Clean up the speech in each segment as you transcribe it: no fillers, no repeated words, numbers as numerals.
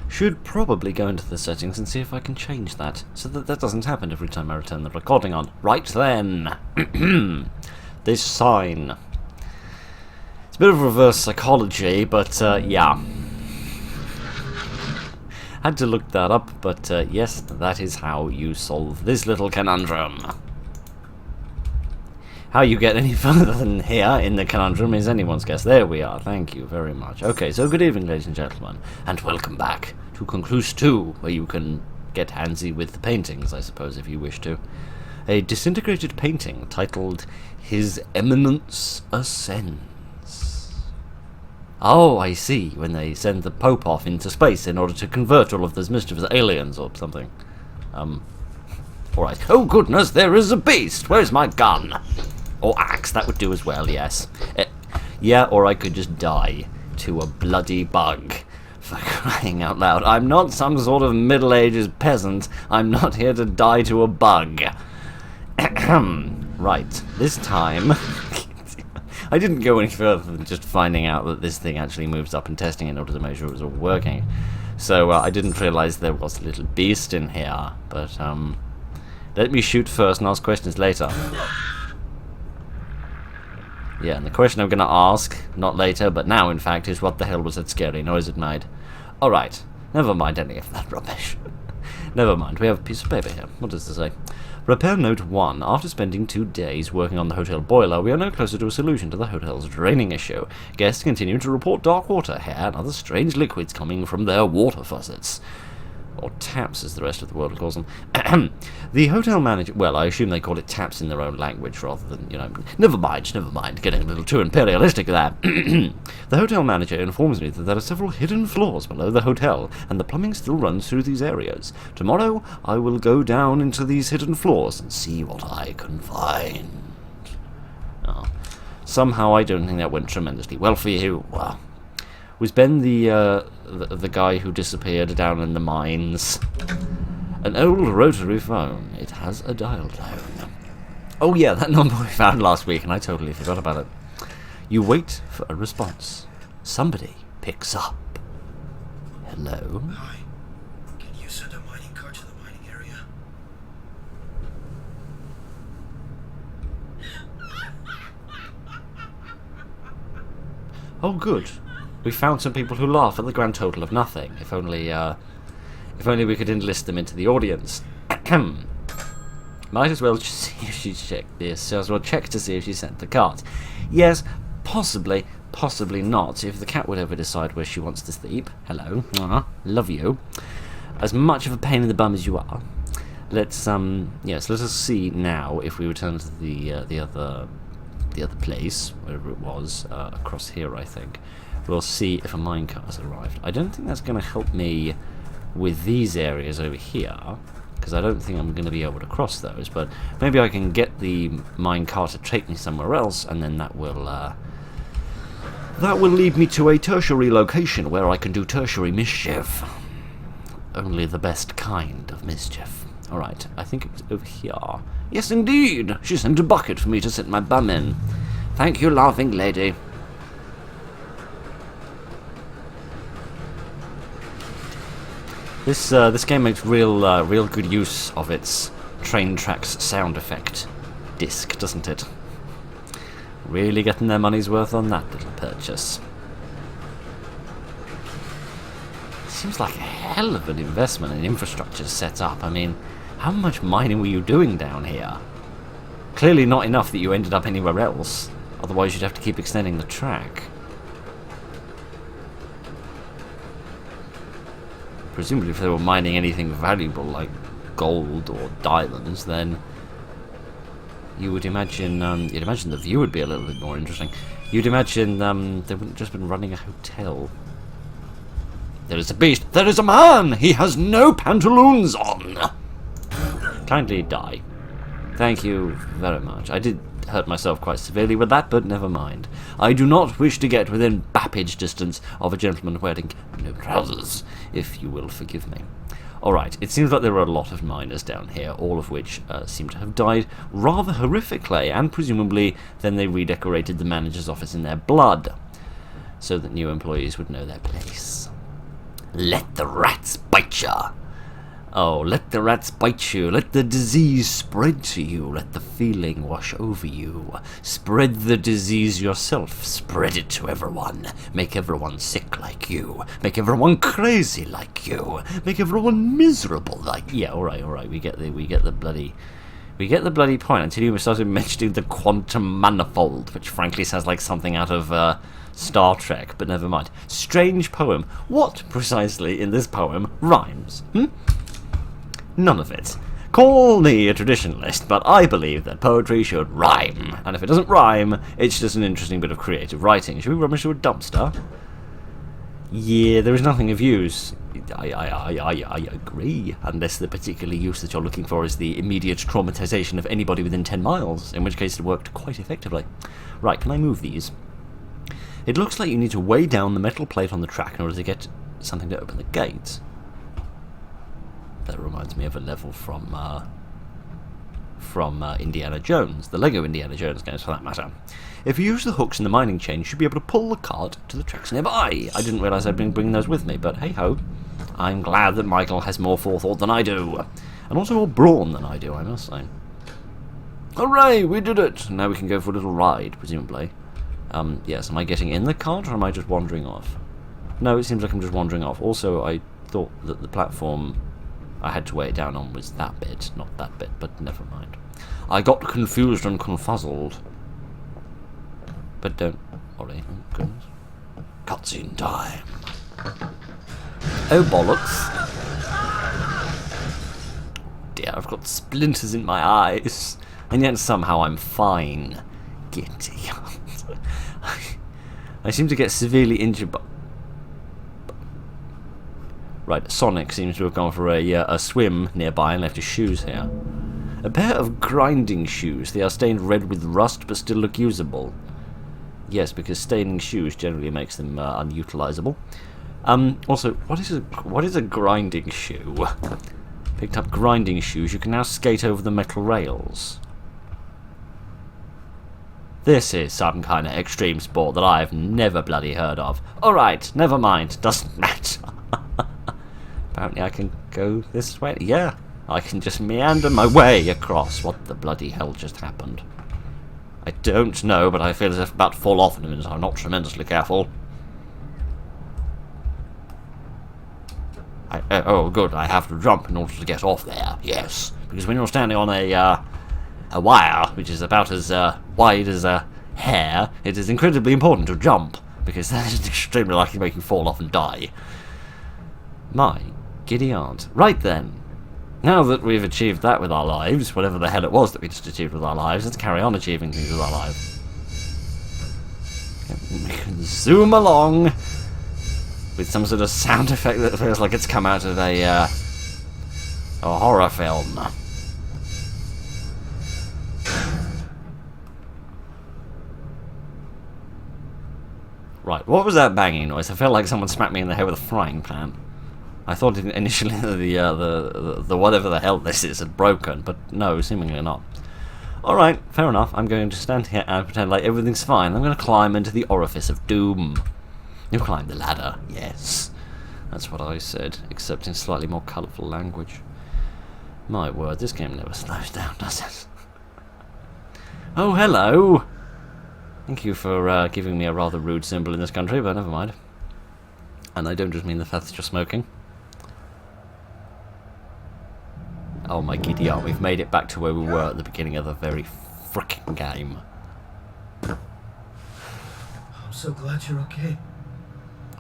Should probably go into the settings and see if I can change that, so that that doesn't happen every time I return the recording on. Right then. This sign. It's a bit of reverse psychology, but yeah. Had to look that up, but yes, that is how you solve this little conundrum. How you get any further than here in the conundrum is anyone's guess. There we are, thank you very much. Okay, so good evening, ladies and gentlemen, and welcome back to Concluse 2, where you can get handsy with the paintings, I suppose, if you wish to. A disintegrated painting titled His Eminence Ascends. Oh, I see, when they send the Pope off into space in order to convert all of those mischievous aliens or something. Alright. Oh goodness, there is a beast! Where's my gun? Or axe, that would do as well, yes. Yeah, or I could just die to a bloody bug. For crying out loud. I'm not some sort of Middle Ages peasant. I'm not here to die to a bug. Right, this time... I didn't go any further than just finding out that this thing actually moves up and testing in order to make sure it was all working. So I didn't realise there was a little beast in here. But let me shoot first and ask questions later. Yeah, and the question I'm going to ask, not later, but now in fact, is what the hell was that scary noise it made? Alright, never mind any of that rubbish. Never mind, we have a piece of paper here. What does this say? Repair note 1. After spending 2 days working on the hotel boiler, we are now closer to a solution to the hotel's draining issue. Guests continue to report dark water, hair, and other strange liquids coming from their water faucets. Or taps, as the rest of the world calls them. The hotel manager... Well, I assume they call it taps in their own language rather than, you know... Never mind, getting a little too imperialistic there. The hotel manager informs me that there are several hidden floors below the hotel, and the plumbing still runs through these areas. Tomorrow, I will go down into these hidden floors and see what I can find. Oh. Somehow, I don't think that went tremendously well for you. Well... Was Ben the guy who disappeared down in the mines? An old rotary phone. It has a dial tone. Oh yeah, that number we found last week, and I totally forgot about it. You wait for a response. Somebody picks up. Hello? Hi. Can you send a mining car to the mining area? Oh good. We found some people who laugh at the grand total of nothing. If only we could enlist them into the audience. Might as well see if she checked this. As well check to see if she sent the cards. Yes, possibly, possibly not. If the cat would ever decide where she wants to sleep. Hello, love you. As much of a pain in the bum as you are. Let's let us see now if we return to the other place, wherever it was, across here, I think. We'll see if a minecart has arrived. I don't think that's going to help me with these areas over here, because I don't think I'm going to be able to cross those, but maybe I can get the minecart to take me somewhere else, and then that will lead me to a tertiary location where I can do tertiary mischief. Only the best kind of mischief. Alright, I think it was over here. Yes, indeed! She sent a bucket for me to sit my bum in. Thank you, laughing lady. This game makes real good use of its train tracks sound effect disc, doesn't it? Really getting their money's worth on that little purchase. Seems like a hell of an investment in infrastructure set up. I mean, how much mining were you doing down here? Clearly not enough that you ended up anywhere else. Otherwise you'd have to keep extending the track. Presumably if they were mining anything valuable like gold or diamonds, then you would imagine you'd imagine the view would be a little bit more interesting. You'd imagine they wouldn't just been running a hotel. There is a beast! There is a man! He has no pantaloons on! Kindly die. Thank you very much. I did hurt myself quite severely with that, but never mind. I do not wish to get within bappage distance of a gentleman wearing no trousers, if you will forgive me. Alright, it seems like there are a lot of miners down here, all of which seem to have died rather horrifically, and presumably then they redecorated the manager's office in their blood, so that new employees would know their place. Let the rats bite ya. Oh, let the rats bite you, let the disease spread to you, let the feeling wash over you. Spread the disease yourself, spread it to everyone. Make everyone sick like you. Make everyone crazy like you. Make everyone miserable like... Yeah, alright, we get the bloody point, until you started mentioning the quantum manifold, which frankly sounds like something out of Star Trek, but never mind. Strange poem. What precisely in this poem rhymes? None of it. Call me a traditionalist, but I believe that poetry should rhyme. And if it doesn't rhyme, it's just an interesting bit of creative writing. Should we rummage through a dumpster? Yeah, there is nothing of use. I agree. Unless the particular use that you're looking for is the immediate traumatization of anybody within 10 miles, in which case it worked quite effectively. Right, can I move these? It looks like you need to weigh down the metal plate on the track in order to get something to open the gate. That reminds me of a level from Indiana Jones, the Lego Indiana Jones games for that matter. If you use the hooks in the mining chain, you should be able to pull the cart to the tracks nearby. I didn't realise I'd been bringing those with me, but hey-ho. I'm glad that Michael has more forethought than I do. And also more brawn than I do, I must say. Hooray, we did it! Now we can go for a little ride, presumably. Yes, am I getting in the cart, or am I just wandering off? No, it seems like I'm just wandering off. Also, I thought that the platform I had to weigh it down on was that bit, not that bit, but never mind. I got confused and confuzzled. But don't worry, oh goodness. Cutscene time. Oh bollocks. Dear, I've got splinters in my eyes, and yet somehow I'm fine. Giddy. I seem to get severely injured by... Right, Sonic seems to have gone for a swim nearby and left his shoes here. A pair of grinding shoes. They are stained red with rust but still look usable. Yes, because staining shoes generally makes them unutilizable. Also, what is a grinding shoe? Picked up grinding shoes. You can now skate over the metal rails. This is some kind of extreme sport that I've never bloody heard of. Alright, never mind. Doesn't matter. Apparently I can go this way. Yeah, I can just meander my way across. What the bloody hell just happened? I don't know, but I feel as if I'm about to fall off in a minute. I'm not tremendously careful. Oh, good. I have to jump in order to get off there. Yes, because when you're standing on a wire, which is about as wide as a hair, it is incredibly important to jump, because that is extremely likely to make you fall off and die. My giddy aunt. Right then. Now that we've achieved that with our lives, whatever the hell it was that we just achieved with our lives, let's carry on achieving things with our lives. We can zoom along with some sort of sound effect that feels like it's come out of a horror film. Right, what was that banging noise? I felt like someone smacked me in the head with a frying pan. I thought initially the whatever the hell this is had broken, but no, seemingly not. Alright, fair enough. I'm going to stand here and pretend like everything's fine. I'm going to climb into the orifice of doom. You climb the ladder, yes. That's what I said, except in slightly more colourful language. My word, this game never slows down, does it? Oh, hello! Thank you for giving me a rather rude symbol in this country, but never mind. And I don't just mean the fact that you're smoking. Oh my giddy aunt, we've made it back to where we were at the beginning of the very frickin' game. I'm so glad you're okay.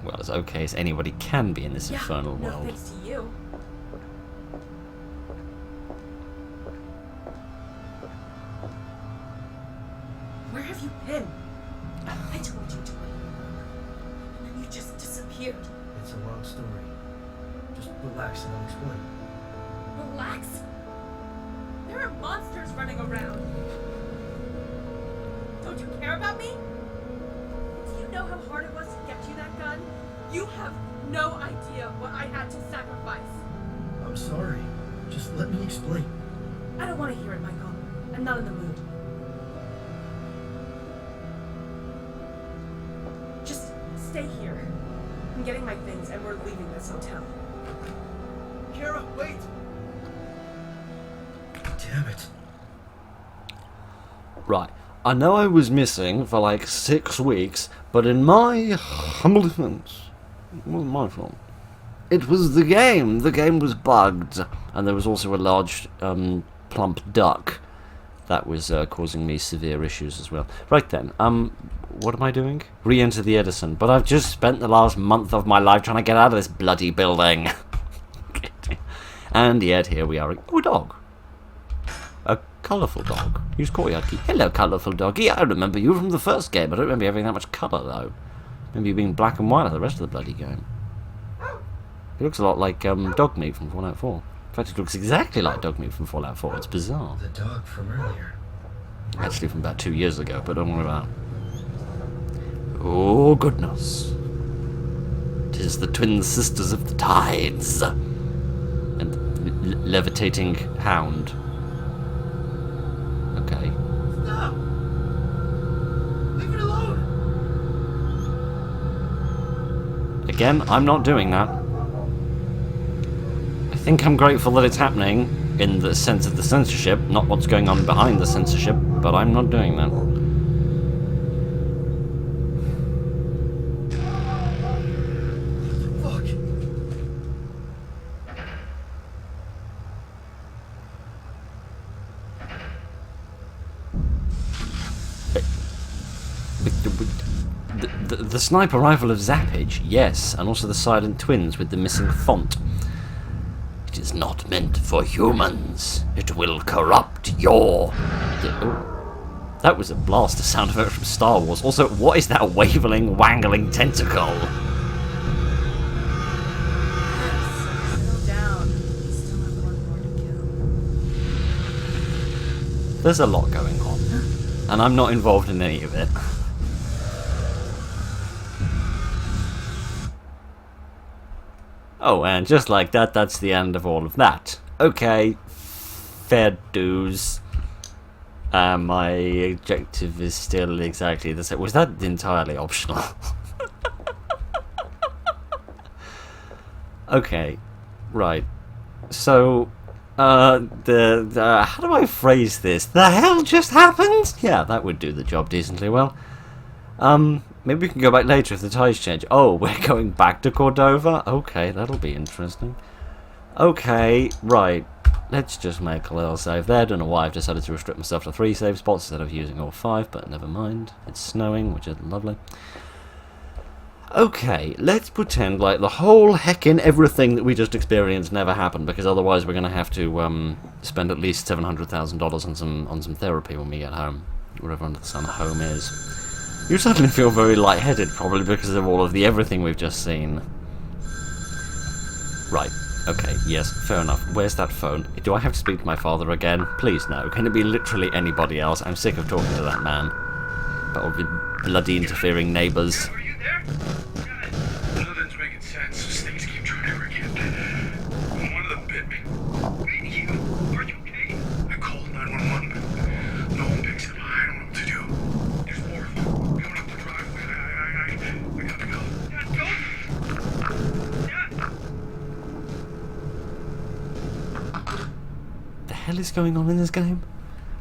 Well, as okay as anybody can be in this infernal world. No thanks to you. Where have you been? I told you to. And then you just disappeared. It's a long story. Just relax and I'll explain. Relax. There are monsters running around. Don't you care about me? Do you know how hard it was to get you that gun? You have no idea what I had to sacrifice. I'm sorry. Just let me explain. I don't want to hear it, Michael. I'm not in the mood. Just stay here. I'm getting my things and we're leaving this hotel. Kara, wait! Damn it. Right. I know I was missing for like 6 weeks, but in my humble defense, it wasn't my fault. It was the game. The game was bugged, and there was also a large, plump duck that was causing me severe issues as well. Right then, what am I doing? Re-enter the Edison. But I've just spent the last month of my life trying to get out of this bloody building. And yet here we are. Oh, a dog. A colourful dog. Use courtyard key. Hello, colourful doggy. I remember you from the first game. I don't remember you having that much colour, though. Maybe you being black and white like the rest of the bloody game. It looks a lot like dog meat from Fallout 4. In fact, it looks exactly like dog meat from Fallout 4. It's bizarre. The dog from earlier. Actually, from about 2 years ago, but don't worry about it. Oh, goodness. 'Tis the twin sisters of the tides. And levitating hound. Okay. Stop! Leave it alone! Again, I'm not doing that. I think I'm grateful that it's happening in the sense of the censorship, not what's going on behind the censorship, but I'm not doing that. Fuck! The sniper rifle of Zappage, yes, and also the silent twins with the missing font. It is not meant for humans. It will corrupt your... Oh, that was a blaster sound effect from Star Wars. Also, what is that wavering, wangling tentacle? Settle down. We still have one more to kill. There's a lot going on, and I'm not involved in any of it. Oh, and just like that, that's the end of all of that. Okay, fair dues. My objective is still exactly the same. Was that entirely optional? Okay, right. So, how do I phrase this? The hell just happened? Yeah, that would do the job decently well. Maybe we can go back later if the tides change. Oh, we're going back to Cordova? Okay, that'll be interesting. Okay, right. Let's just make a little save there. Don't know why I've decided to restrict myself to 3 save spots instead of using all 5, but never mind. It's snowing, which is lovely. Okay, let's pretend like the whole heckin' everything that we just experienced never happened, because otherwise we're going to have to spend at least $700,000 on some therapy when we get home. Wherever under the sun home is. You suddenly feel very lightheaded, probably because of all of the everything we've just seen. Right. Okay, yes, fair enough. Where's that phone? Do I have to speak to my father again? Please no. Can it be literally anybody else? I'm sick of talking to that man. But all the bloody interfering neighbours. Are you there? Nothing's making sense. These things keep trying to again. One of them bit me. Wait, are you okay? I called 911, but no one picks up. I don't know what to do. There's more of them coming up the driveway. I gotta go. Dad, go! Dad! The hell is going on in this game?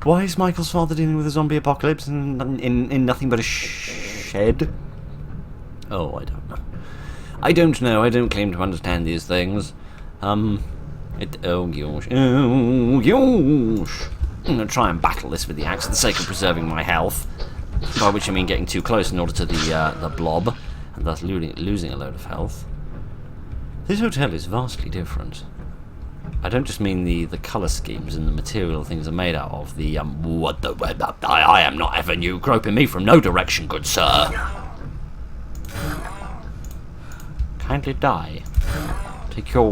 Why is Michael's father dealing with a zombie apocalypse in nothing but a shed? Oh, I don't know. I don't know. I don't claim to understand these things. Oh gosh. Oh gosh. I'm gonna try and battle this with the axe for the sake of preserving my health. By which I mean getting too close in order to the blob, and thus losing a load of health. This hotel is vastly different. I don't just mean the colour schemes and the material things are made out of. I am not having you groping me from no direction, good sir. Kindly die. Take your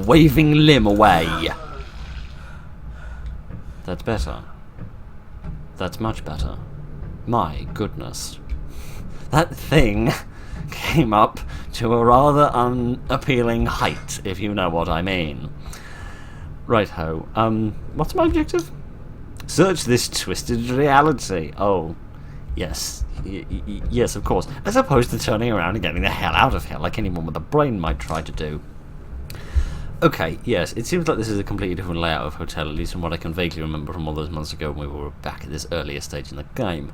waving limb away. That's better. That's much better. My goodness. That thing came up to a rather unappealing height, if you know what I mean. Right-ho. What's my objective? Search this twisted reality. Oh, yes. Yes, of course. As opposed to turning around and getting the hell out of here, like anyone with a brain might try to do. Okay, yes, it seems like this is a completely different layout of hotel, at least from what I can vaguely remember from all those months ago when we were back at this earlier stage in the game.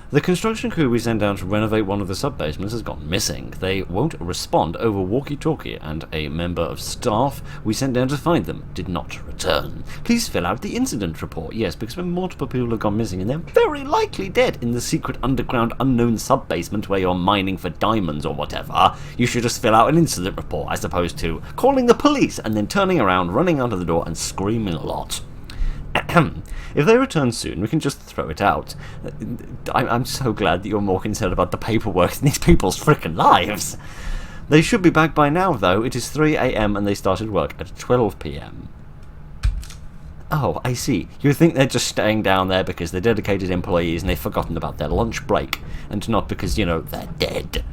The construction crew we sent down to renovate one of the sub-basements has gone missing. They won't respond over walkie-talkie, and a member of staff we sent down to find them did not return. Please fill out the incident report. Yes, because when multiple people have gone missing and they're very likely dead in the secret underground unknown sub-basement where you're mining for diamonds or whatever, you should just fill out an incident report as opposed to calling the police and then turning around, running out of the door and screaming a lot. If they return soon, we can just throw it out. I'm so glad that you're more concerned about the paperwork than these people's frickin' lives. They should be back by now, though. It is 3 AM and they started work at 12 PM. Oh, I see. You think they're just staying down there because they're dedicated employees and they've forgotten about their lunch break, and not because, you know, they're dead.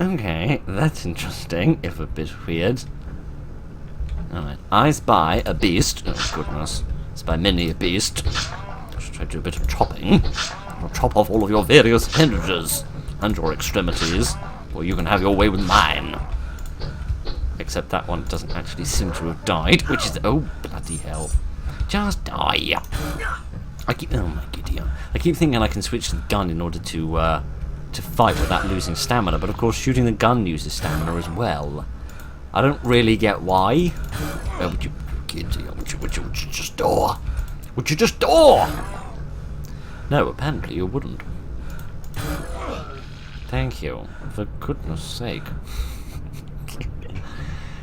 Okay, that's interesting, if a bit weird. Alright, I spy a beast. Oh, goodness. By many a beast. Just try to do a bit of chopping. I'll chop off all of your various appendages and your extremities, or you can have your way with mine. Except that one doesn't actually seem to have died, which is oh bloody hell! Just die! Oh my giddy! I keep thinking I can switch to the gun in order to fight without losing stamina, but of course shooting the gun uses stamina as well. I don't really get why. Would you just door? Would you just door? No, apparently you wouldn't. Thank you. For goodness sake.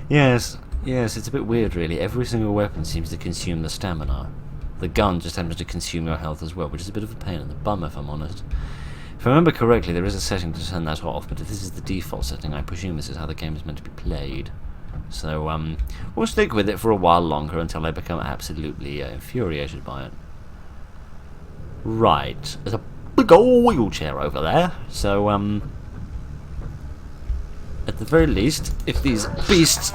Yes, it's a bit weird really. Every single weapon seems to consume the stamina. The gun just happens to consume your health as well, which is a bit of a pain in the bum if I'm honest. If I remember correctly, there is a setting to turn that off, but if this is the default setting, I presume this is how the game is meant to be played. So, we'll stick with it for a while longer until I become absolutely infuriated by it. Right, there's a big old wheelchair over there, so, at the very least, if these beasts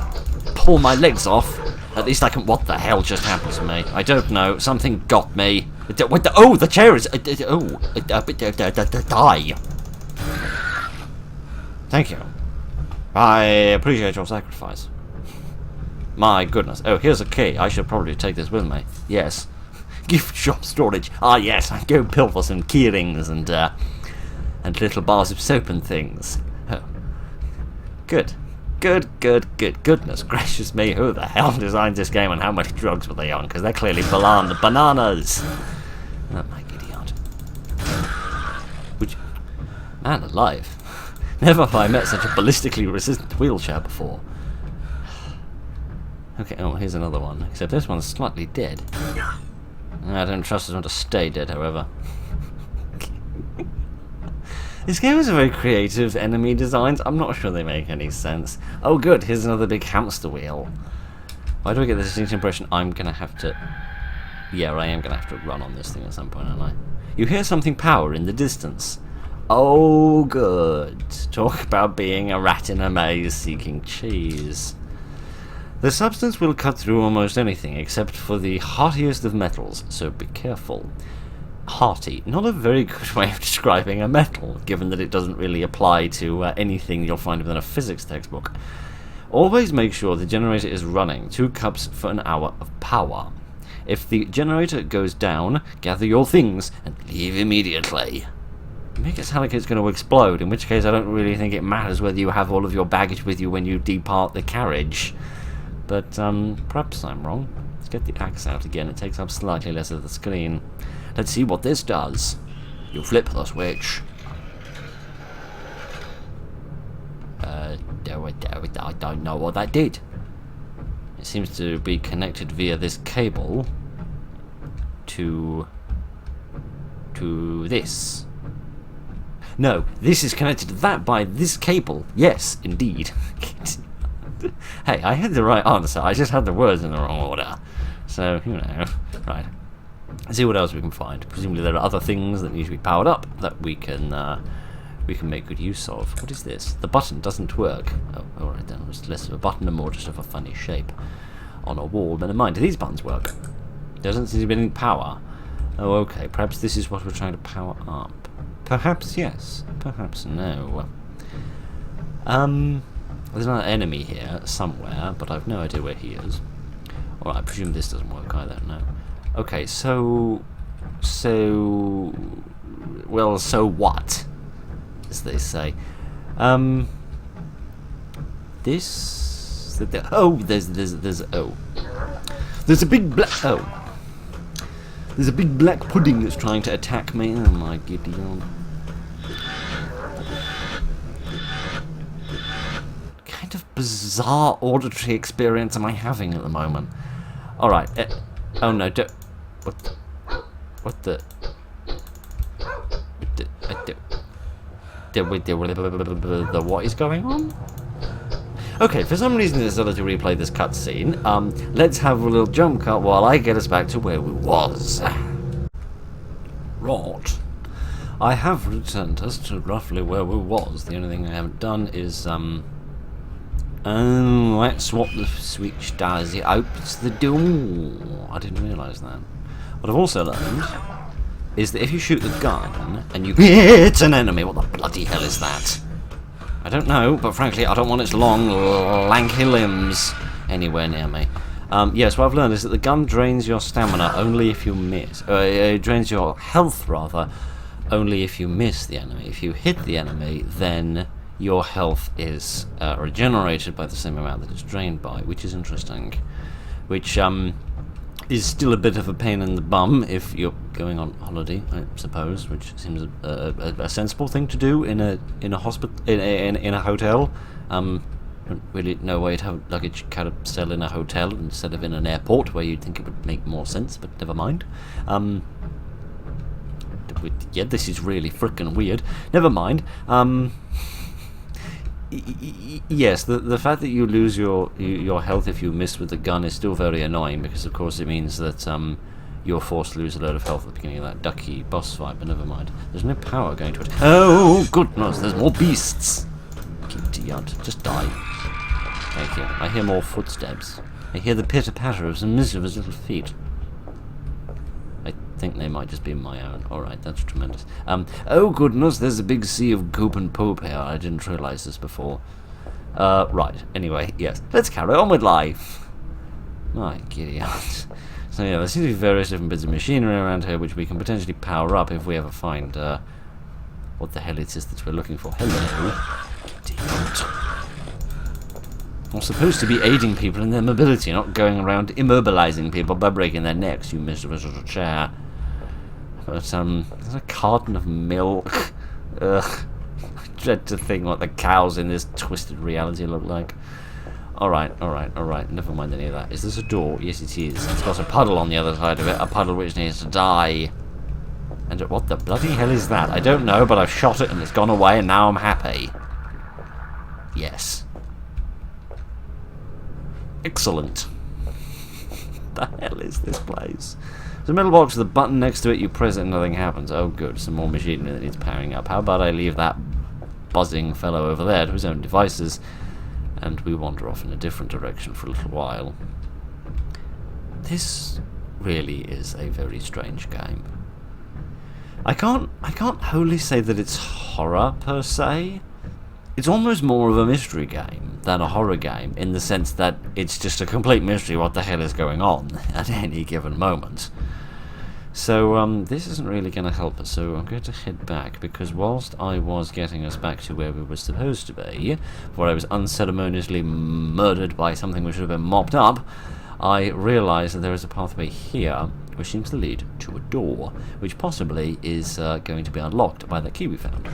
pull my legs off, at least I can... What the hell just happened to me? I don't know, something got me. Oh, the chair is... die. Thank you. I appreciate your sacrifice. My goodness. Oh, here's a key. I should probably take this with me. Yes. Gift shop storage. Ah, yes. I go pilfer some key rings and little bars of soap and things. Oh. Good. Goodness gracious me. Who the hell designed this game and how much drugs were they on? Because they're clearly bananas. Oh, my giddy aunt. Man alive. Never have I met such a ballistically resistant wheelchair before. Okay, oh, here's another one. Except this one's slightly dead. I don't trust this one to stay dead, however. This game has a very creative enemy designs. I'm not sure they make any sense. Oh good, here's another big hamster wheel. Why do I get the distinct impression I'm gonna have to... Yeah, I am gonna have to run on this thing at some point, aren't I? You hear something power in the distance. Oh, good. Talk about being a rat in a maze seeking cheese. The substance will cut through almost anything except for the heartiest of metals, so be careful. Hearty, not a very good way of describing a metal, given that it doesn't really apply to anything you'll find within a physics textbook. Always make sure the generator is running, 2 cups for an hour of power. If the generator goes down, gather your things and leave immediately. Make it sound like it's going to explode, in which case I don't really think it matters whether you have all of your baggage with you when you depart the carriage. But, perhaps I'm wrong. Let's get the axe out again. It takes up slightly less of the screen. Let's see what this does. You flip the switch. I don't know what that did. It seems to be connected via this cable to this. No, this is connected to that by this cable. Yes, indeed. Hey, I had the right answer. I just had the words in the wrong order. So, you know, right. Let's see what else we can find. Presumably there are other things that need to be powered up that we can make good use of. What is this? The button doesn't work. Oh, alright then. It's less of a button and more just of a funny shape on a wall. But never mind. Do these buttons work? There doesn't seem to be any power. Oh, okay. Perhaps this is what we're trying to power up. Perhaps yes, perhaps no. There's another enemy here somewhere, but I've no idea where he is. Alright, I presume this doesn't work either, no. Okay, so what? As they say. There's a big black there's a big black pudding that's trying to attack me. Oh my Gideon. What kind of bizarre auditory experience am I having at the moment? Alright, oh no, what the what is going on? Okay, for some reason I decided to replay this cutscene. Let's have a little jump cut while I get us back to where we was. Right. I have returned us to roughly where we was. The only thing I haven't done is, that's what the switch does. It opens the door. I didn't realise that. What I've also learned is that if you shoot the gun and you hit an enemy, what the bloody hell is that? I don't know, but frankly, I don't want its long, lanky limbs anywhere near me. Yes, what I've learned is that the gun drains your stamina only if you miss. It drains your health, rather, only if you miss the enemy. If you hit the enemy, then your health is regenerated by the same amount that it's drained by, which is interesting. Which is still a bit of a pain in the bum if you're going on holiday, I suppose, which seems a sensible thing to do in a hospital in a hotel. Don't really know why you'd have luggage carousel in a hotel instead of in an airport, where you'd think it would make more sense, but never mind. Yeah, this is really frickin' weird. Never mind. Yes, the fact that you lose your health if you miss with the gun is still very annoying, because of course it means that you're forced to lose a load of health at the beginning of that ducky boss fight, but never mind. There's no power going to it. Oh goodness, there's more beasts! Idiot, just die. Thank you. I hear more footsteps. I hear the pitter-patter of some mischievous little feet. I think they might just be my own. Alright, that's tremendous. Oh goodness, there's a big sea of goop and poop here. I didn't realise this before. Right, anyway, yes. Let's carry on with life. My giddy aunt. So yeah, there seems to be various different bits of machinery around here which we can potentially power up if we ever find, what the hell it is that we're looking for. Hello. Giddy aunt. I'm supposed to be aiding people in their mobility, not going around immobilizing people by breaking their necks, you miserable little chair. But, there's a carton of milk. Ugh. I dread to think what the cows in this twisted reality look like. Alright, never mind any of that. Is this a door? Yes, it is. It's got a puddle on the other side of it, a puddle which needs to die. And what the bloody hell is that? I don't know, but I've shot it and it's gone away and now I'm happy. Yes. Excellent. What the hell is this place? There's a metal box with a button next to it, you press it and nothing happens. Oh good, some more machinery that needs powering up. How about I leave that buzzing fellow over there to his own devices, and we wander off in a different direction for a little while. This really is a very strange game. I can't wholly say that it's horror per se. It's almost more of a mystery game than a horror game, in the sense that it's just a complete mystery what the hell is going on at any given moment. So this isn't really going to help us, so I'm going to head back, because whilst I was getting us back to where we were supposed to be, where I was unceremoniously murdered by something which should have been mopped up, I realised that there is a pathway here which seems to lead to a door, which possibly is going to be unlocked by that key we found.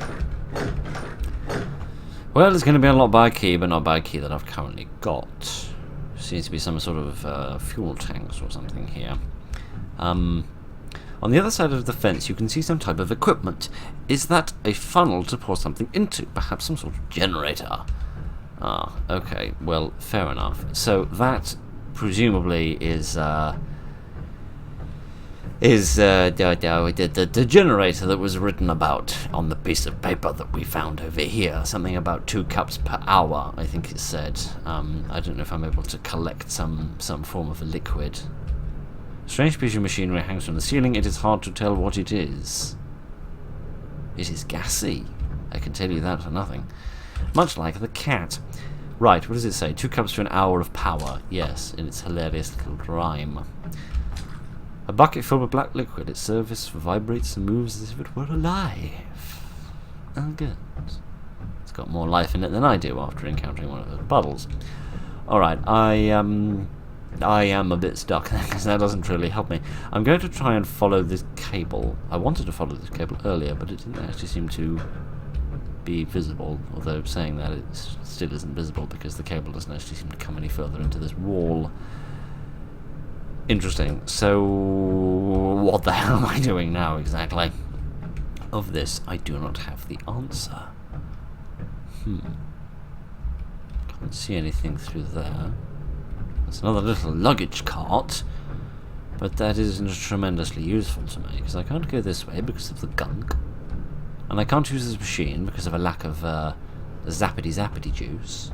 Well, it's going to be unlocked by a key, but not by a key that I've currently got. Seems to be some sort of fuel tanks or something here. On the other side of the fence, you can see some type of equipment. Is that a funnel to pour something into? Perhaps some sort of generator? Ah, okay. Well, fair enough. So that presumably is the generator that was written about on the piece of paper that we found over here. Something about 2 cups per hour, I think it said. I don't know if I'm able to collect some form of a liquid. Strange piece of machinery hangs from the ceiling. It is hard to tell what it is. It is gassy. I can tell you that for nothing. Much like the cat. Right, what does it say? 2 cups to an hour of power. Yes, in its hilarious little rhyme. A bucket filled with black liquid. Its surface vibrates and moves as if it were alive. Oh, good. It's got more life in it than I do after encountering one of those puddles. Alright, I am a bit stuck because that doesn't really help me. I'm going to try and follow this cable. I wanted to follow this cable earlier, but it didn't actually seem to be visible, although saying that it still isn't visible because the cable doesn't actually seem to come any further into this wall. Interesting. So what the hell am I doing now exactly? Of this I do not have the answer. Can't see anything through there. There's another little luggage cart, but that isn't tremendously useful to me because I can't go this way because of the gunk. And I can't use this machine because of a lack of zappity juice.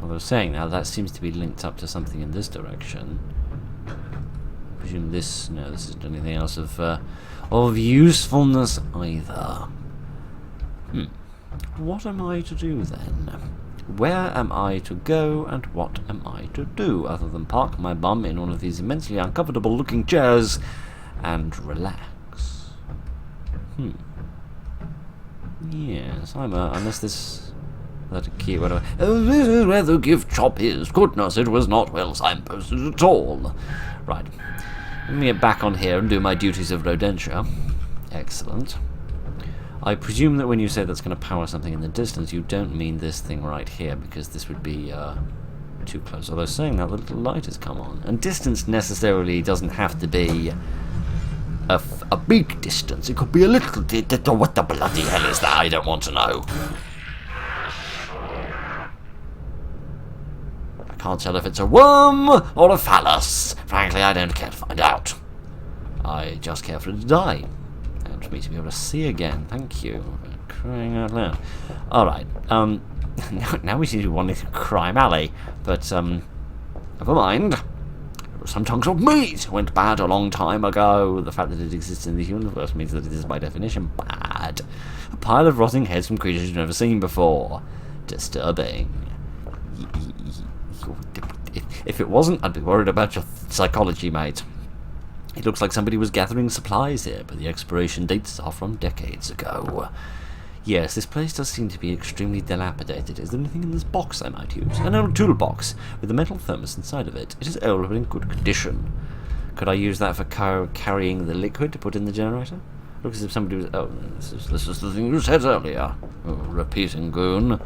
Although saying now, that seems to be linked up to something in this direction. I presume this... no, this isn't anything else of usefulness either. What am I to do then? Where am I to go and what am I to do other than park my bum in one of these immensely uncomfortable looking chairs and relax? Yes, unless this... that a key, whatever. Oh, this is where the gift shop is. Goodness, it was not well signposted at all. Right. Let me get back on here and do my duties of rodentia. Excellent. I presume that when you say that's going to power something in the distance, you don't mean this thing right here, because this would be too close. Although saying that, the little light has come on. And distance necessarily doesn't have to be a big distance. It could be a little... what the bloody hell is that? I don't want to know. I can't tell if it's a worm or a phallus. Frankly, I don't care to find out. I just care for it to die. And for me to be able to see again. Thank you. Crying out loud. Alright, now we seem to be wanting to Crime Alley. But, never mind. Some chunks of meat went bad a long time ago. The fact that it exists in the universe means that it is by definition bad. A pile of rotting heads from creatures you've never seen before. Disturbing. If it wasn't, I'd be worried about your psychology, mate. It looks like somebody was gathering supplies here, but the expiration dates are from decades ago. Yes, this place does seem to be extremely dilapidated. Is there anything in this box I might use? An old toolbox with a metal thermos inside of it. It is old but in good condition. Could I use that for carrying the liquid to put in the generator? Looks as if somebody was... oh, this is the thing you said earlier. Oh, repeating goon.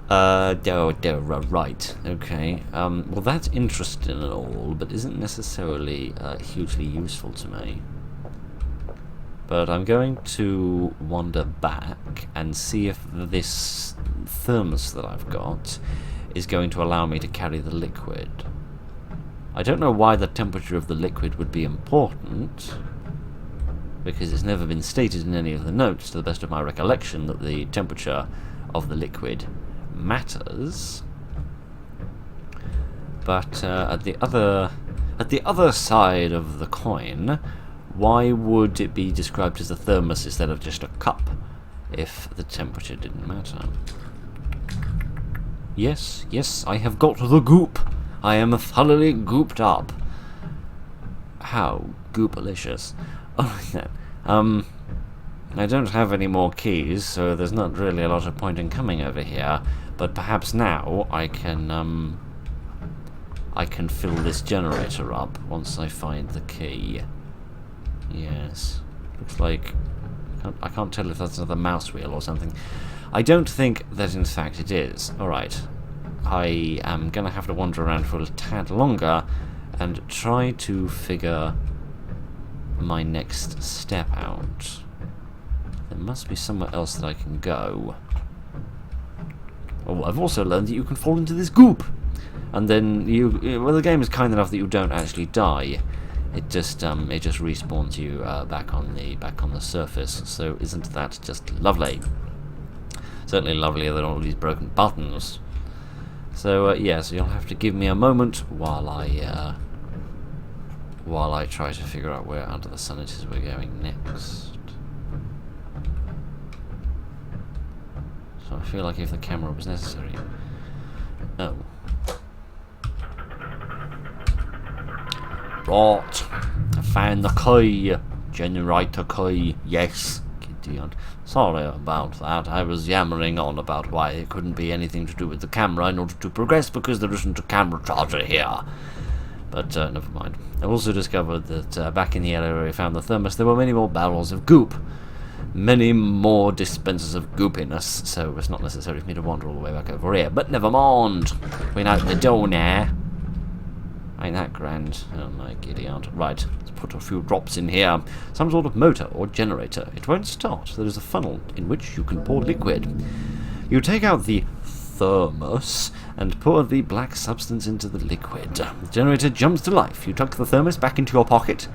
Right. Okay. Well, that's interesting and all, but isn't necessarily hugely useful to me. But I'm going to wander back and see if this thermos that I've got is going to allow me to carry the liquid. I don't know why the temperature of the liquid would be important, because it's never been stated in any of the notes, to the best of my recollection, that the temperature of the liquid matters. But at the other side of the coin, why would it be described as a thermos instead of just a cup if the temperature didn't matter? Yes, I have got the goop. I am thoroughly gooped up. How goopalicious. Alright then. I don't have any more keys, so there's not really a lot of point in coming over here, but perhaps now I can fill this generator up once I find the key. Yes. Looks like... I can't tell if that's another mouse wheel or something. I don't think that in fact it is. Alright. I am going to have to wander around for a tad longer and try to figure my next step out. There must be somewhere else that I can go. Oh, I've also learned that you can fall into this goop. And then well, the game is kind enough that you don't actually die. It just respawns you back on the surface. So isn't that just lovely? Certainly lovelier than all these broken buttons. So yeah, so you'll have to give me a moment while I try to figure out where under the sun it is we're going next. I feel like if the camera was necessary. Oh. Right. I found the key. Generator key. Yes. Gideon. Sorry about that. I was yammering on about why it couldn't be anything to do with the camera in order to progress because there isn't a camera charger here. But never mind. I also discovered that back in the area where we found the thermos, there were many more barrels of goop. Many more dispensers of goopiness, so it's not necessary for me to wander all the way back over here. But never mind. We're out the door now. Ain't that grand? Oh my giddy aunt. Right, let's put a few drops in here. Some sort of motor or generator. It won't start. There is a funnel in which you can pour liquid. You take out the thermos and pour the black substance into the liquid. The generator jumps to life. You tuck the thermos back into your pocket.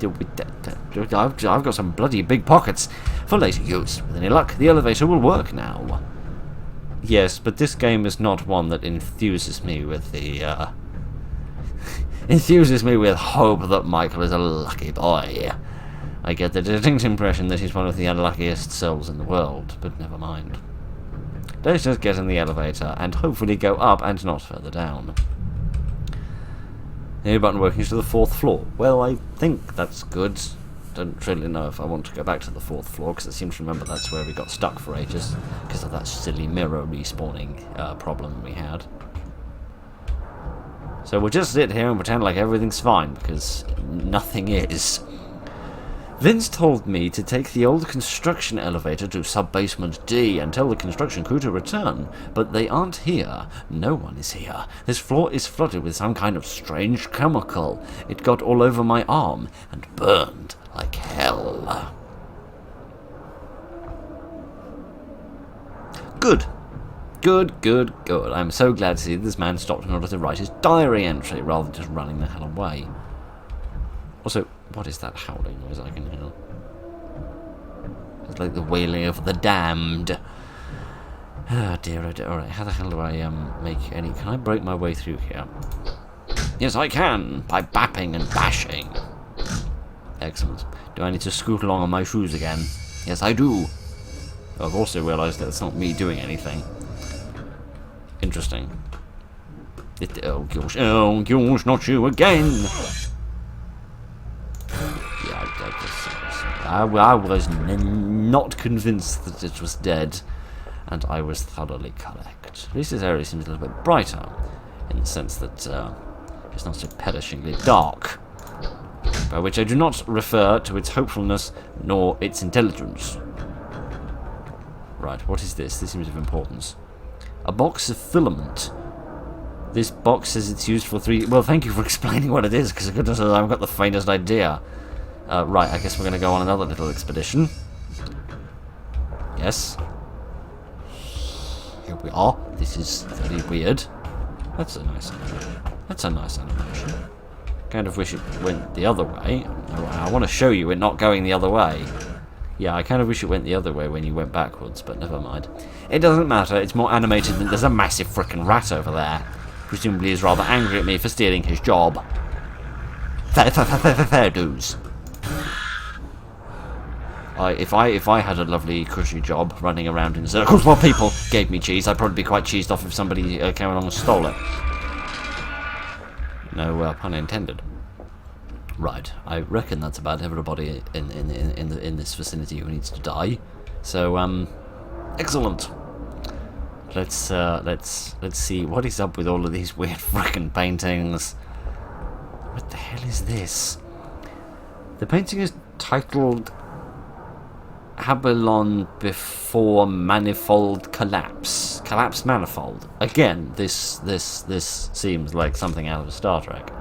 I've got some bloody big pockets for later use. With any luck, the elevator will work now. Yes, but this game is not one that enthuses me with the, enthuses me with hope that Michael is a lucky boy. I get the distinct impression that he's one of the unluckiest souls in the world, but never mind. Let's just get in the elevator and hopefully go up and not further down. The button working to the 4th floor. Well, I think that's good. Don't really know if I want to go back to the 4th floor, because I seem to remember that's where we got stuck for ages, because of that silly mirror respawning problem we had. So we'll just sit here and pretend like everything's fine, because nothing is. Vince told me to take the old construction elevator to sub-basement D and tell the construction crew to return, but they aren't here. No one is here. This floor is flooded with some kind of strange chemical. It got all over my arm and burned like hell. Good. Good, good, good. I'm so glad to see this man stopped in order to write his diary entry rather than just running the hell away. Also, what is that howling noise I can hear? It's like the wailing of the damned. Oh dear, oh dear. Alright, how the hell do I make any... Can I break my way through here? Yes, I can! By bapping and bashing. Excellent. Do I need to scoot along on my shoes again? Yes, I do. I've also realised that it's not me doing anything. Interesting. Oh gosh, not you again! I was not convinced that it was dead, and I was thoroughly correct. At least this area seems a little bit brighter, in the sense that it's not so perishingly dark, by which I do not refer to its hopefulness nor its intelligence. Right, what is this? This seems of importance. A box of filament. This box says it's used for 3... Well, thank you for explaining what it is, because goodness knows I haven't got the faintest idea. Right, I guess we're going to go on another little expedition. Yes. Here we are. This is very weird. That's a nice animation. That's a nice animation. Kind of wish it went the other way. I want to show you it not going the other way. Yeah, I kind of wish it went the other way when you went backwards, but never mind. It doesn't matter. It's more animated than... There's a massive frickin' rat over there. Presumably he's rather angry at me for stealing his job. Fair dues. If I had a lovely cushy job running around in circles while people gave me cheese, I'd probably be quite cheesed off if somebody came along and stole it. No pun intended. Right, I reckon that's about everybody in this vicinity who needs to die. So excellent. Let's see what is up with all of these weird frickin' paintings. What the hell is this? The painting is titled Babylon Before Manifold Collapse. Collapse Manifold. Again, this seems like something out of Star Trek.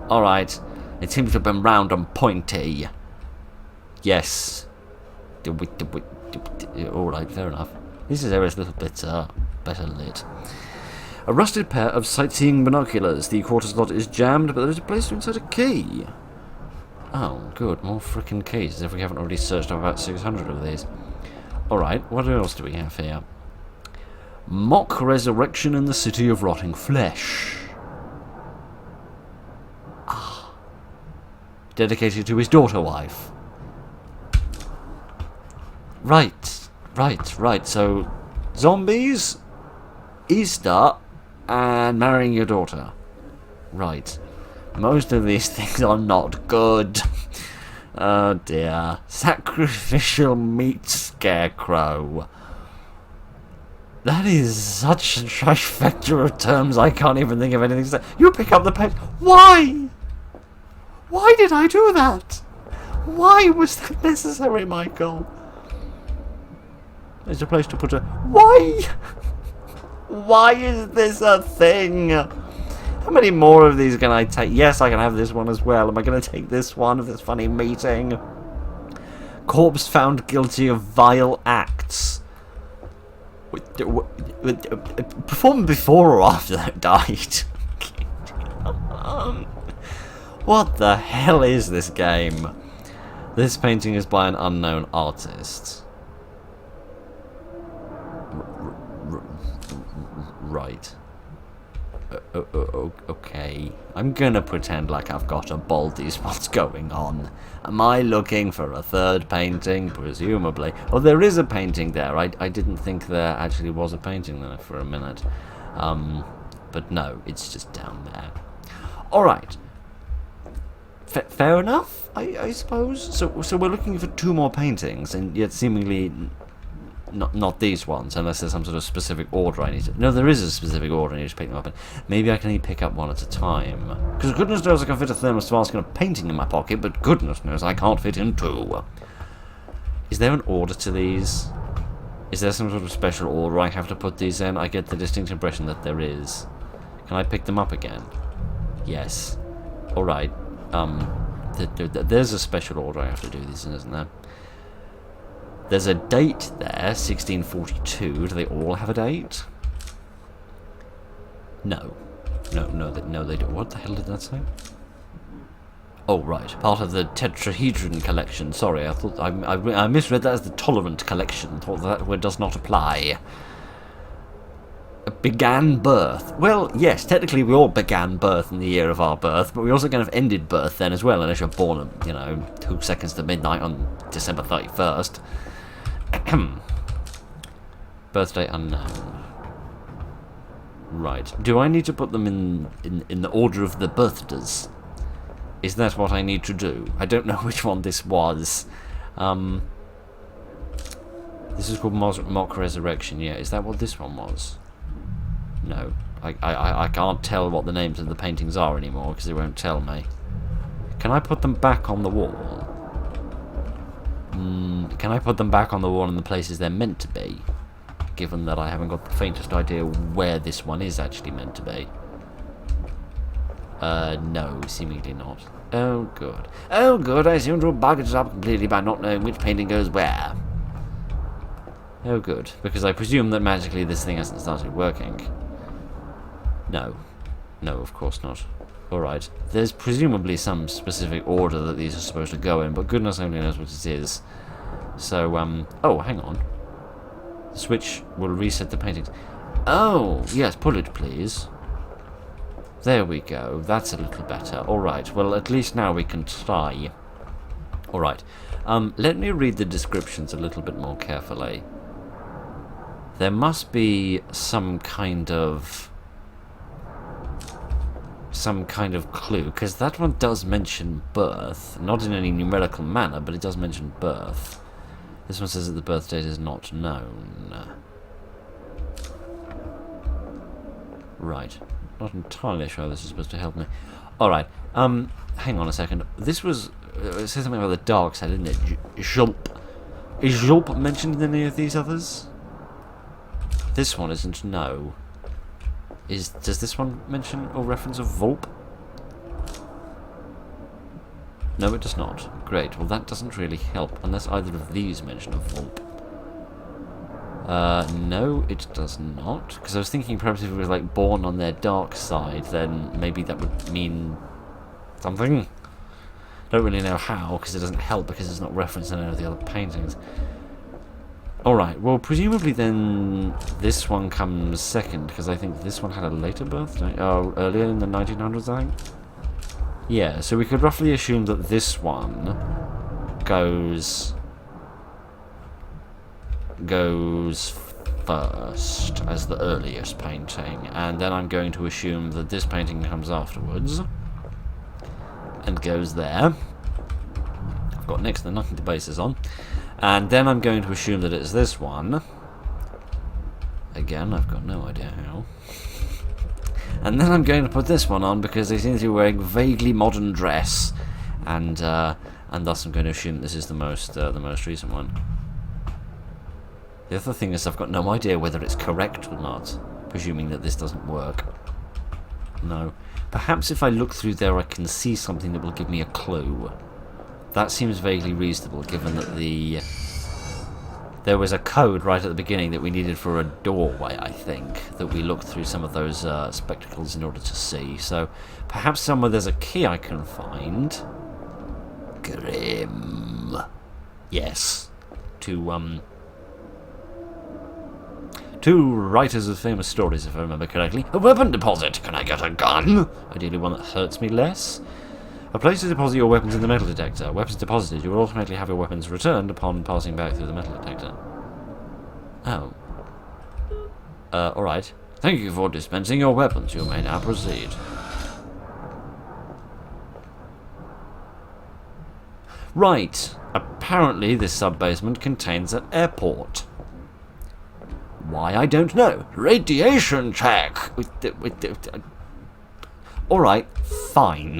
Alright. It seems to have been round and pointy. Yes. Alright, fair enough. This area is a little bit better lit. A rusted pair of sightseeing binoculars. The quarter slot is jammed, but there is a place to insert a key. Oh, good. More frickin' keys, as if we haven't already searched up about 600 of these. Alright, what else do we have here? Mock resurrection in the city of rotting flesh. Ah. Dedicated to his daughter wife. Right. So, Zombies, Easter, and marrying your daughter. Right. Most of these things are not good. Oh dear. Sacrificial meat scarecrow. That is such a trifecta of terms, I can't even think of anything to say. You pick up the paint. Why? Why did I do that? Why was that necessary, Michael? There's a place to put a... Why? Why is this a thing? How many more of these can I take? Yes, I can have this one as well. Am I going to take this one of this funny meeting? Corpse found guilty of vile acts. Performed before or after that died? What the hell is this game? This painting is by an unknown artist. Right. Okay. I'm gonna pretend like I've got a baldies what's going on. Am I looking for a third painting? Presumably. Oh, there is a painting there. I didn't think there actually was a painting there for a minute. But no, it's just down there. Alright. Fair enough, I suppose. So we're looking for 2 more paintings, and yet seemingly not these ones, unless there's some sort of specific order I need to... No, there is a specific order I need to pick them up in. Maybe I can only pick up one at a time. Because goodness knows I can fit a thermos flask and a painting in my pocket, but goodness knows I can't fit in 2. Is there an order to these? Is there some sort of special order I have to put these in? I get the distinct impression that there is. Can I pick them up again? Yes. Alright. There's a special order I have to do these in, isn't there? There's a date there, 1642. Do they all have a date? No. No, they don't. What the hell did that say? Oh, right. Part of the tetrahedron collection. Sorry, I thought I misread that as the tolerant collection. Thought that word does not apply. Began birth. Well, yes, technically we all began birth in the year of our birth, but we also kind of ended birth then as well, unless you're born at, 2 seconds to midnight on December 31st. Birthday unknown. Right. Do I need to put them in the order of the birthdays? Is that what I need to do? I don't know which one this was. This is called Mock Resurrection, yeah. Is that what this one was? No. I can't tell what the names of the paintings are anymore, because it won't tell me. Can I put them back on the wall? Can I put them back on the wall in the places they're meant to be? Given that I haven't got the faintest idea where this one is actually meant to be. No, seemingly not. Oh, good. Oh, good, I seem to have bugged it up completely by not knowing which painting goes where. Oh, good, because I presume that magically this thing hasn't started working. No. No, of course not. Alright. There's presumably some specific order that these are supposed to go in, but goodness only knows what it is. So, oh, hang on. The switch will reset the paintings. Oh, yes, pull it, please. There we go. That's a little better. Alright, well, at least now we can try. Alright. Let me read the descriptions a little bit more carefully. There must be some kind of clue, because that one does mention birth, not in any numerical manner, but it does mention birth. This one says that the birth date is not known. Right. Not entirely sure this is supposed to help me. Alright, hang on a second. This was, it says something about the dark side, didn't it? Julp. Is Julp mentioned in any of these others? This one isn't, no. Does this one mention or reference a Volp? No, it does not. Great, well that doesn't really help, unless either of these mention a Volp. No, it does not. Because I was thinking perhaps if it was like born on their dark side, then maybe that would mean something. Don't really know how, because it doesn't help because it's not referenced in any of the other paintings. Alright, well presumably then this one comes second, because I think this one had a later birthday. Oh, earlier in the 1900s, I think? Yeah, so we could roughly assume that this one goes first as the earliest painting, and then I'm going to assume that this painting comes afterwards and goes there. I've got next to nothing to base this on. And then I'm going to assume that it's this one. Again, I've got no idea how. And then I'm going to put this one on because they seem to be wearing vaguely modern dress, and thus I'm going to assume this is the most recent one. The other thing is I've got no idea whether it's correct or not, presuming that this doesn't work. No. Perhaps if I look through there I can see something that will give me a clue. That seems vaguely reasonable, given that there was a code right at the beginning that we needed for a doorway, I think, that we looked through some of those spectacles in order to see. So perhaps somewhere there's a key I can find. Grim. Yes. Two writers of famous stories, if I remember correctly. A weapon deposit. Can I get a gun? Ideally one that hurts me less. A place to deposit your weapons in the metal detector. Weapons deposited, you will automatically have your weapons returned upon passing back through the metal detector. Oh. Alright. Thank you for dispensing your weapons. You may now proceed. Right. Apparently this sub-basement contains an airport. Why, I don't know. Radiation check! Alright, fine.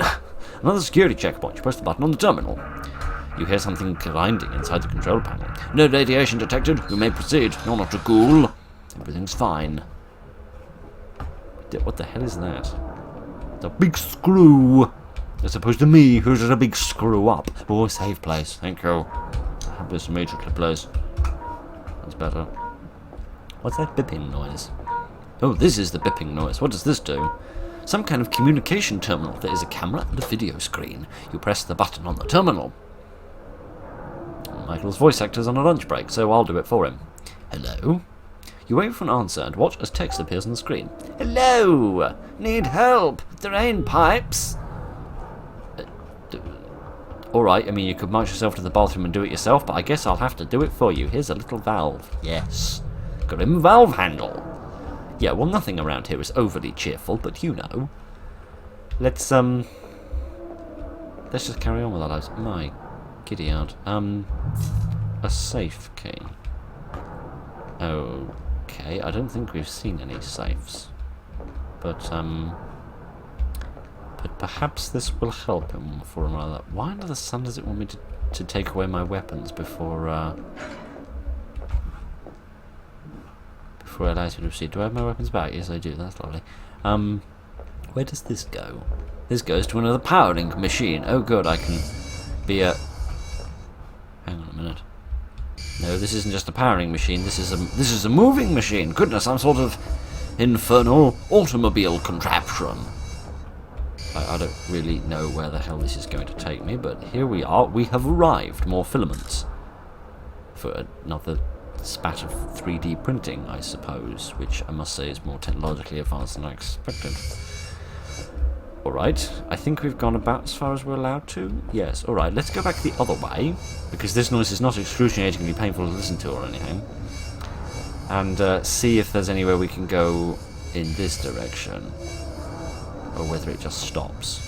Another security checkpoint. You press the button on the terminal. You hear something grinding inside the control panel. No radiation detected. You may proceed. You're not a ghoul. Everything's fine. What the hell is that? It's a big screw. As opposed to me, who's just a big screw up. Oh, safe place. Thank you. Have this immediately, please. That's better. What's that bipping noise? Oh, this is the bipping noise. What does this do? Some kind of communication terminal. There is a camera and a video screen. You press the button on the terminal. Michael's voice actor's on a lunch break, so I'll do it for him. Hello? You wait for an answer and watch as text appears on the screen. Hello! Need help? Drain pipes? Alright, I mean, you could march yourself to the bathroom and do it yourself, but I guess I'll have to do it for you. Here's a little valve. Yes. Grim valve handle. Yeah, well, nothing around here is overly cheerful, but you know. Let's just carry on with our lives. My giddy aunt. A safe key. Okay, I don't think we've seen any safes. But perhaps this will help him for another. Why under the sun does it want me to take away my weapons before I allow you to proceed? Do I have my weapons back? Yes, I do. That's lovely. Where does this go? This goes to another powering machine. Oh, good. I can be a. Hang on a minute. No, this isn't just a powering machine. This is a moving machine. Goodness, some sort of infernal automobile contraption. I don't really know where the hell this is going to take me, but here we are. We have arrived. More filaments for another spat of 3D printing, I suppose, which I must say is more technologically advanced than I expected. Alright, I think we've gone about as far as we're allowed to. Yes, alright, let's go back the other way, because this noise is not excruciatingly painful to listen to or anything. And see if there's anywhere we can go in this direction, or whether it just stops.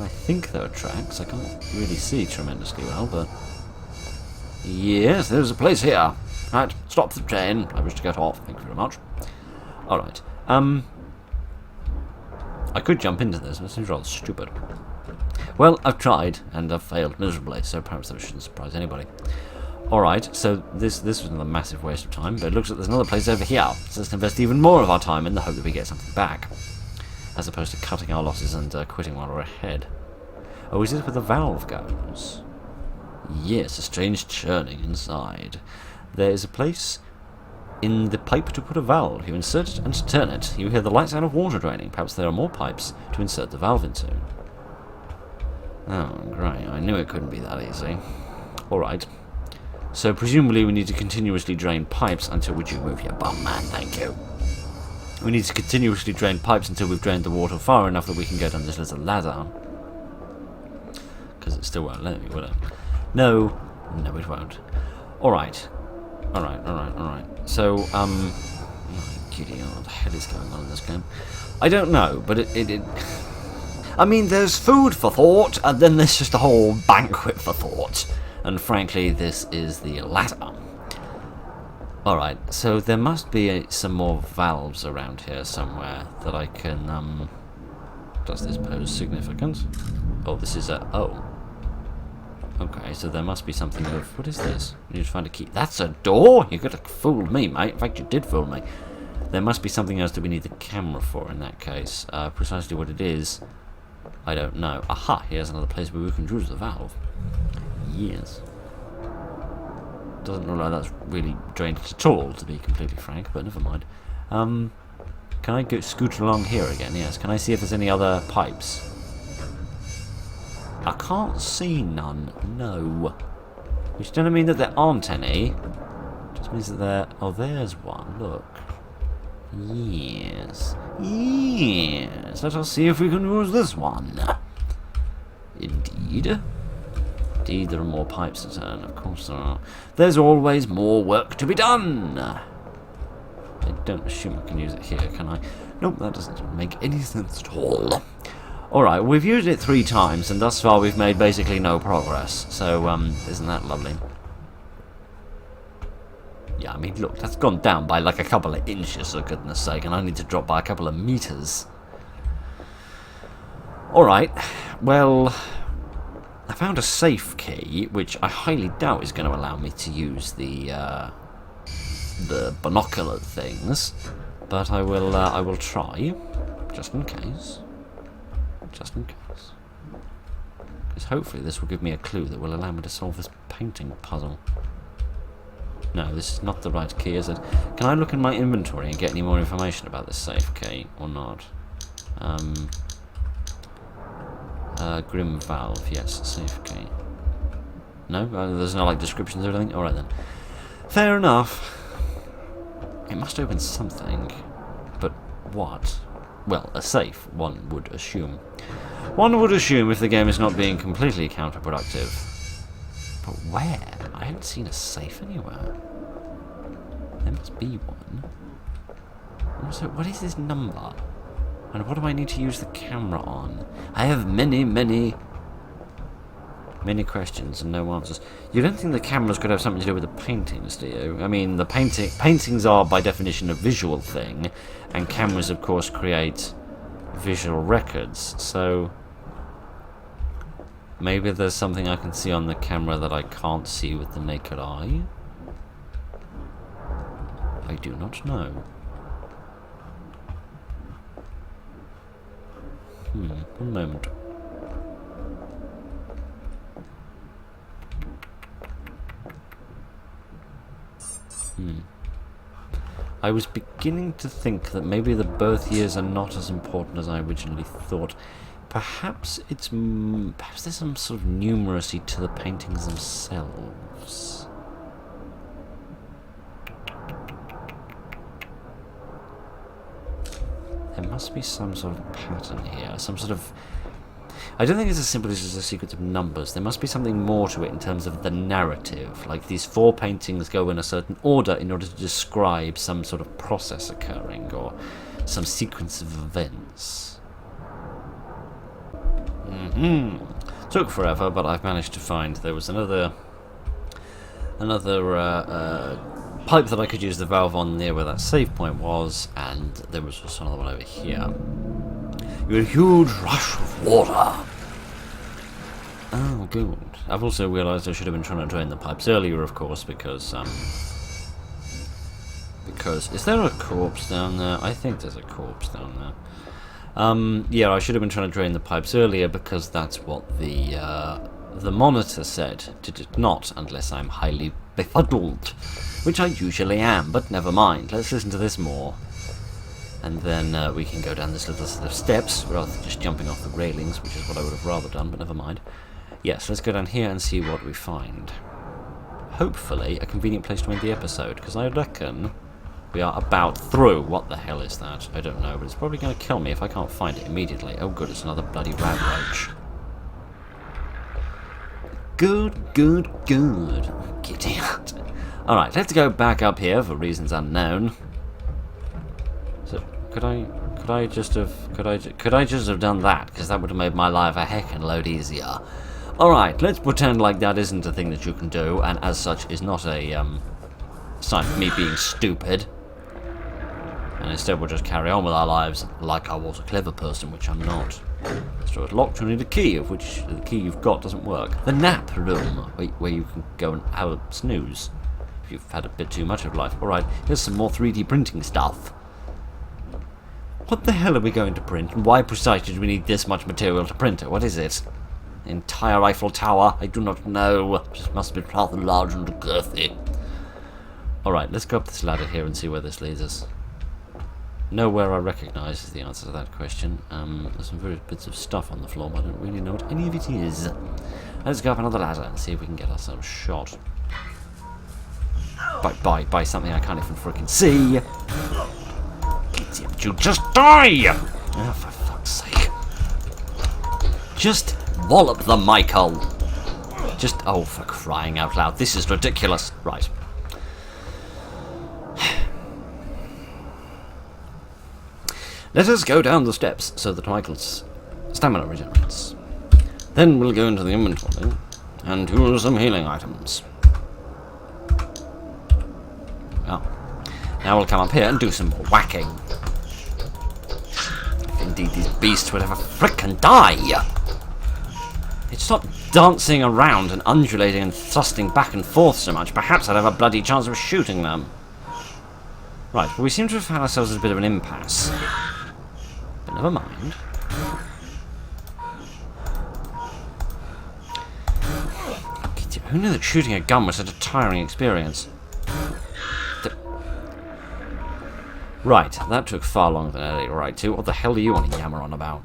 I think there are tracks. I can't really see tremendously well, but yes, there's a place here. Right, stop the train. I wish to get off. Thank you very much. Alright. I could jump into this, but it seems rather stupid. Well, I've tried, and I've failed miserably, so perhaps that shouldn't surprise anybody. Alright, so this was another massive waste of time, but it looks like there's another place over here, so let's invest even more of our time in the hope that we get something back, as opposed to cutting our losses and quitting while we're ahead. Oh, is this where the valve goes? Yes, a strange churning inside. There is a place in the pipe to put a valve. You insert it and turn it. You hear the light sound of water draining. Perhaps there are more pipes to insert the valve into. Oh, great. I knew it couldn't be that easy. Alright. So presumably we need to continuously drain pipes until... Would you move your bum, man? Thank you. We need to continuously drain pipes until we've drained the water far enough that we can go down this little ladder. Because it still won't let me, will it? No. No, it won't. Alright. Alright. So, giddy, what the hell is going on in this game? I don't know, but it I mean, there's food for thought, and then there's just a whole banquet for thought. And frankly, this is the latter. Alright, so there must be some more valves around here somewhere that I can, does this pose significance? Oh, this is a... Oh. Okay, so there must be something of... What is this? You need to find a key. That's a door? You could have fooled me, mate. In fact, you did fool me. There must be something else that we need the camera for in that case. Precisely what it is, I don't know. Aha, here's another place where we can use the valve. Yes. Doesn't look like that's really drained it at all, to be completely frank, but never mind. Can I go scoot along here again? Yes. Can I see if there's any other pipes? I can't see none. No. Which doesn't mean that there aren't any. Just means that there... Oh, there's one. Look. Yes. Yes. Let us see if we can use this one. Indeed. Indeed, there are more pipes to turn. Of course there are. There's always more work to be done. I don't assume I can use it here, can I? Nope, that doesn't make any sense at all. Alright, we've used it 3 times, and thus far we've made basically no progress. So, isn't that lovely? Yeah, I mean, look, that's gone down by like a couple of inches, for goodness sake, and I need to drop by a couple of meters. Alright, well, I found a safe key, which I highly doubt is going to allow me to use the binocular things, but I will try, just in case. Just in case. Because hopefully this will give me a clue that will allow me to solve this painting puzzle. No, this is not the right key, is it? Can I look in my inventory and get any more information about this safe key, or not? Grim valve, yes, safe key. No? There's no, like, descriptions or anything? Alright then. Fair enough. It must open something. But what? Well, a safe, one would assume. One would assume if the game is not being completely counterproductive. But where? I haven't seen a safe anywhere. There must be one. Also, what is this number? And what do I need to use the camera on? I have many questions and no answers. You don't think the cameras could have something to do with the paintings, do you? I mean, the paintings are by definition a visual thing, and cameras, of course, create visual records. So maybe there's something I can see on the camera that I can't see with the naked eye. I do not know. One moment. I was beginning to think that maybe the birth years are not as important as I originally thought. Perhaps it's perhaps there's some sort of numeracy to the paintings themselves. There must be some sort of pattern here, some sort of... I don't think it's as simple as just a sequence of numbers. There must be something more to it in terms of the narrative. Like these 4 paintings go in a certain order in order to describe some sort of process occurring or some sequence of events. Took forever, but I've managed to find there was another pipe that I could use the valve on near where that save point was, and there was also another one over here. A huge rush of water. Oh, good. I've also realised I should have been trying to drain the pipes earlier, of course, because is there a corpse down there? I think there's a corpse down there. Yeah, I should have been trying to drain the pipes earlier because that's what the monitor said. Did it not? Unless I'm highly befuddled, which I usually am. But never mind. Let's listen to this more. And then we can go down this little set of steps, rather than just jumping off the railings, which is what I would have rather done, but never mind. Yes, let's go down here and see what we find. Hopefully, a convenient place to end the episode, because I reckon we are about through. What the hell is that? I don't know, but it's probably going to kill me if I can't find it immediately. Oh good, it's another bloody rat roach. Good. Giddy. Alright, let's go back up here for reasons unknown. So, could I just have done that? Because that would have made my life a heckin' load easier. Alright, let's pretend like that isn't a thing that you can do, and as such is not a sign of me being stupid. And instead we'll just carry on with our lives like I was a clever person, which I'm not. So it's locked, you need a key, of which the key you've got doesn't work. The nap room, where you can go and have a snooze if you've had a bit too much of life. Alright, here's some more 3D printing stuff. What the hell are we going to print, and why precisely do we need this much material to print it? What is it? The entire Eiffel Tower? I do not know. This must be rather large and girthy. Alright, let's go up this ladder here and see where this leads us. Nowhere I recognise is the answer to that question. There's some various bits of stuff on the floor, but I don't really know what any of it is. Let's go up another ladder and see if we can get ourselves shot. By something I can't even freaking see. You just die! Oh, for fuck's sake. Just wallop them, Michael. Just, oh, for crying out loud. This is ridiculous. Right. Let us go down the steps so that Michael's stamina regenerates. Then we'll go into the inventory and do some healing items. Oh. Now we'll come up here and do some more whacking. If indeed these beasts would ever frickin' die! They'd stop dancing around and undulating and thrusting back and forth so much, perhaps I'd have a bloody chance of shooting them. Right, well we seem to have found ourselves at a bit of an impasse. But never mind. Who knew that shooting a gun was such a tiring experience? Right, that took far longer than earlier, right too. What the hell do you want to yammer on about?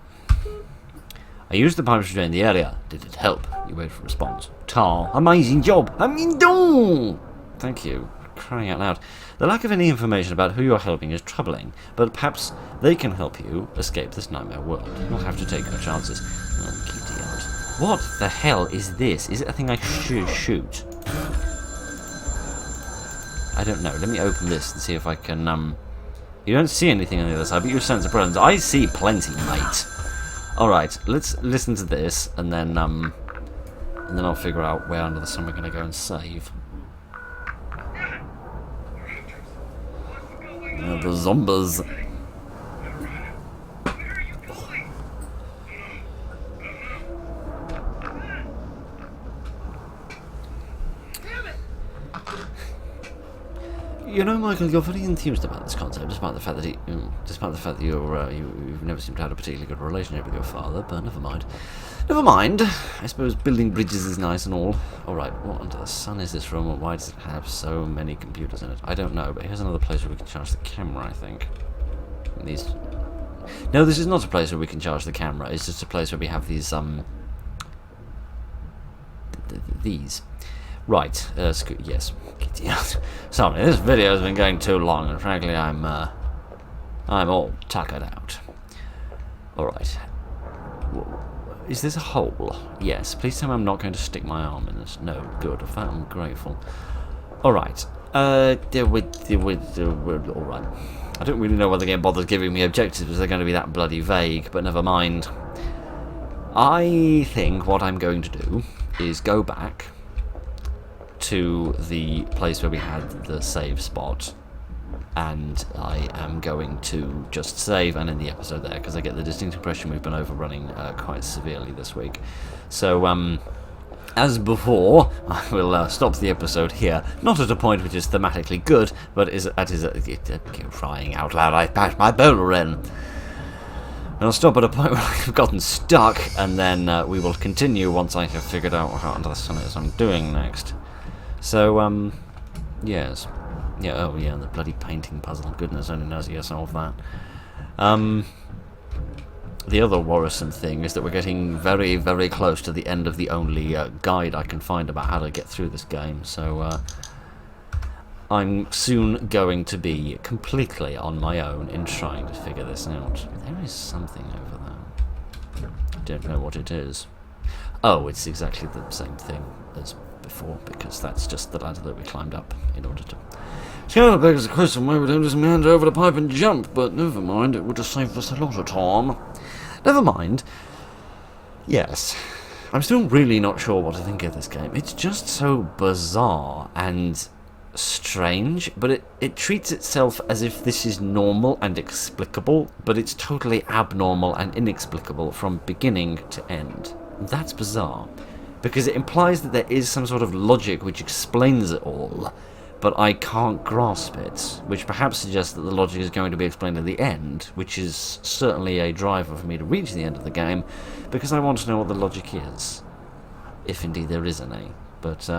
I used the pipes to drain the area. Did it help? You wait for a response. Tar, amazing job. I mean, don't. Thank you. Crying out loud. The lack of any information about who you're helping is troubling, but perhaps they can help you escape this nightmare world. You'll have to take your chances. Oh, idiot. What the hell is this? Is it a thing I should shoot? I don't know. Let me open this and see if I can, You don't see anything on the other side, but you sense a presence. I see plenty, mate. Alright, let's listen to this, and then I'll figure out where under the sun we're going to go and save. The zombies. You know, Michael, you're very enthused about this concept, despite the fact that you've never seemed to have a particularly good relationship with your father. But never mind. Never mind. I suppose building bridges is nice and all. All right, what under the sun is this room, and why does it have so many computers in it? I don't know. But here's another place where we can charge the camera. I think. No, this is not a place where we can charge the camera. It's just a place where we have these these. Right, yes. Sorry, this video has been going too long, and frankly, I'm all tuckered out. Alright. Is this a hole? Yes. Please tell me I'm not going to stick my arm in this. No, good. Of that, I'm grateful. Alright. Alright. I don't really know whether the game bothers giving me objectives, because they're going to be that bloody vague, but never mind. I think what I'm going to do is go back to the place where we had the save spot, and I am going to just save and end the episode there, because I get the distinct impression we've been overrunning quite severely this week. So, as before, I will stop the episode here, not at a point which is thematically good, but crying out loud, I bashed my bowler in. I'll stop at a point where I've gotten stuck, and then we will continue once I have figured out what under the sun is I'm doing next. So, yes. Yeah, oh yeah, the bloody painting puzzle. Goodness only knows how to solve that. The other worrisome thing is that we're getting very, very close to the end of the only guide I can find about how to get through this game. So, I'm soon going to be completely on my own in trying to figure this out. There is something over there. I don't know what it is. Oh, it's exactly the same thing as before, because that's just the ladder that we climbed up in order to... It kind of begs the question why we don't just meander over the pipe and jump, but never mind, it would just save us a lot of time. Never mind. Yes, I'm still really not sure what to think of this game. It's just so bizarre and strange, but it treats itself as if this is normal and explicable, but it's totally abnormal and inexplicable from beginning to end. That's bizarre, because it implies that there is some sort of logic which explains it all, but I can't grasp it, which perhaps suggests that the logic is going to be explained at the end, which is certainly a driver for me to reach the end of the game, because I want to know what the logic is, if indeed there is any. But,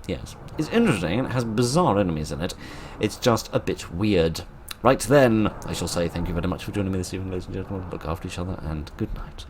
yes, it's interesting, and it has bizarre enemies in it. It's just a bit weird. Right then, I shall say thank you very much for joining me this evening, ladies and gentlemen. Look after each other, and good night.